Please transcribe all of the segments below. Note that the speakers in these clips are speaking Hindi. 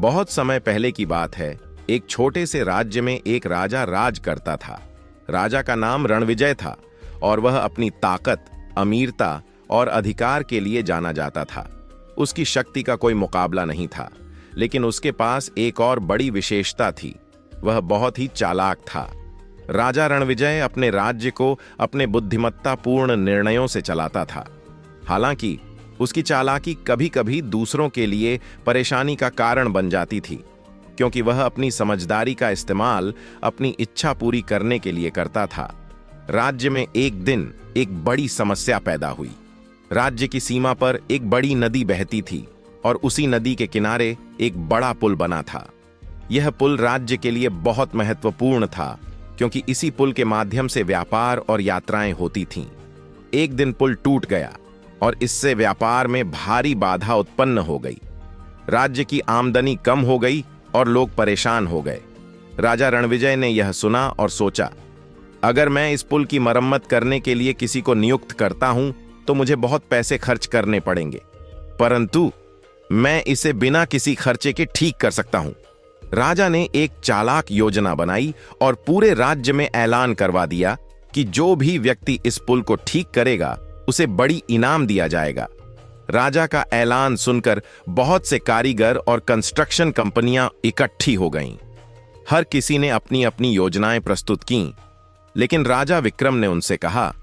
बहुत समय पहले की बात है। एक छोटे से राज्य में एक राजा राज करता था। राजा का नाम रणविजय था और वह अपनी ताकत, अमीरता और अधिकार के लिए जाना जाता था। उसकी शक्ति का कोई मुकाबला नहीं था, लेकिन उसके पास एक और बड़ी विशेषता थी। वह बहुत ही चालाक था। राजा रणविजय अपने राज्य को अपने बुद्धिमत्तापूर्ण निर्णयों से चलाता था। हालांकि उसकी चालाकी कभी-कभी दूसरों के लिए परेशानी का कारण बन जाती थी, क्योंकि वह अपनी समझदारी का इस्तेमाल अपनी इच्छा पूरी करने के लिए करता था। राज्य में एक दिन एक बड़ी समस्या पैदा हुई। राज्य की सीमा पर एक बड़ी नदी बहती थी और उसी नदी के किनारे एक बड़ा पुल बना था। यह पुल राज्य के लिए बहुत महत्वपूर्ण था, क्योंकि इसी पुल के माध्यम से व्यापार और यात्राएं होती थीं। एक दिन पुल टूट गया और इससे व्यापार में भारी बाधा उत्पन्न हो गई। राज्य की आमदनी कम हो गई और लोग परेशान हो गए। राजा रणविजय ने यह सुना और सोचा, अगर मैं इस पुल की मरम्मत करने के लिए किसी को नियुक्त करता हूं तो मुझे बहुत पैसे खर्च करने पड़ेंगे, परंतु मैं इसे बिना किसी खर्चे के ठीक कर सकता हूं। राजा ने एक चालाक योजना बनाई और पूरे राज्य में ऐलान करवा दिया कि जो भी व्यक्ति इस पुल को ठीक करेगा उसे बड़ी इनाम दिया जाएगा। राजा का ऐलान सुनकर बहुत से कारीगर और कंस्ट्रक्शन कंपनियां इकट्ठी हो गईं। हर किसी ने अपनी अपनी योजनाएं प्रस्तुत कीं, लेकिन राजा विक्रम ने उनसे कहा,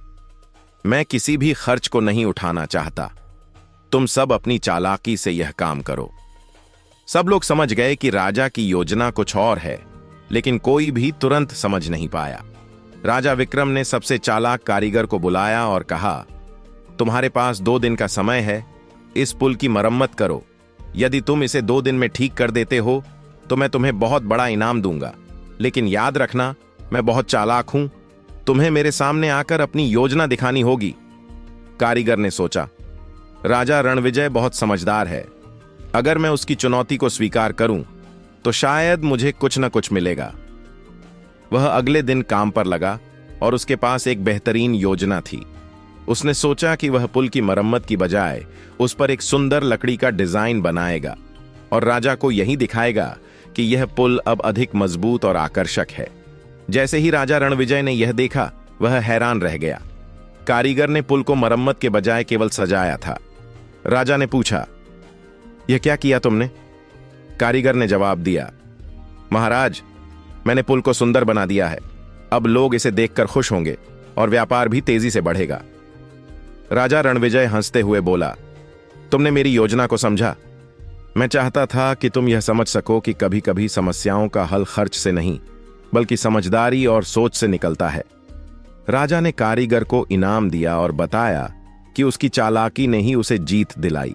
मैं किसी भी खर्च को नहीं उठाना चाहता। तुम सब अपनी चालाकी से यह काम करो। सब लोग समझ गए कि राजा की योजना कुछ और है, लेकिन कोई भी तुरंत समझ नहीं पाया। राजा विक्रम ने सबसे चालाक कारीगर को बुलाया और कहा, तुम्हारे पास 2 दिन का समय है, इस पुल की मरम्मत करो। यदि तुम इसे 2 दिन में ठीक कर देते हो तो मैं तुम्हें बहुत बड़ा इनाम दूंगा, लेकिन याद रखना मैं बहुत चालाक हूं, तुम्हें मेरे सामने आकर अपनी योजना दिखानी होगी। कारीगर ने सोचा, राजा रणविजय बहुत समझदार है, अगर मैं उसकी चुनौती को स्वीकार करूं तो शायद मुझे कुछ न कुछ मिलेगा। वह अगले दिन काम पर लगा और उसके पास एक बेहतरीन योजना थी। उसने सोचा कि वह पुल की मरम्मत की बजाय उस पर एक सुंदर लकड़ी का डिजाइन बनाएगा और राजा को यही दिखाएगा कि यह पुल अब अधिक मजबूत और आकर्षक है। जैसे ही राजा रणविजय ने यह देखा, वह हैरान रह गया। कारीगर ने पुल को मरम्मत के बजाय केवल सजाया था। राजा ने पूछा, यह क्या किया तुमने? कारीगर ने जवाब दिया, महाराज, मैंने पुल को सुंदर बना दिया है। अब लोग इसे देखकर खुश होंगे और व्यापार भी तेजी से बढ़ेगा। राजा रणविजय हंसते हुए बोला, तुमने मेरी योजना को समझा। मैं चाहता था कि तुम यह समझ सको कि कभी कभी समस्याओं का हल खर्च से नहीं, बल्कि समझदारी और सोच से निकलता है। राजा ने कारीगर को इनाम दिया और बताया कि उसकी चालाकी ने ही उसे जीत दिलाई।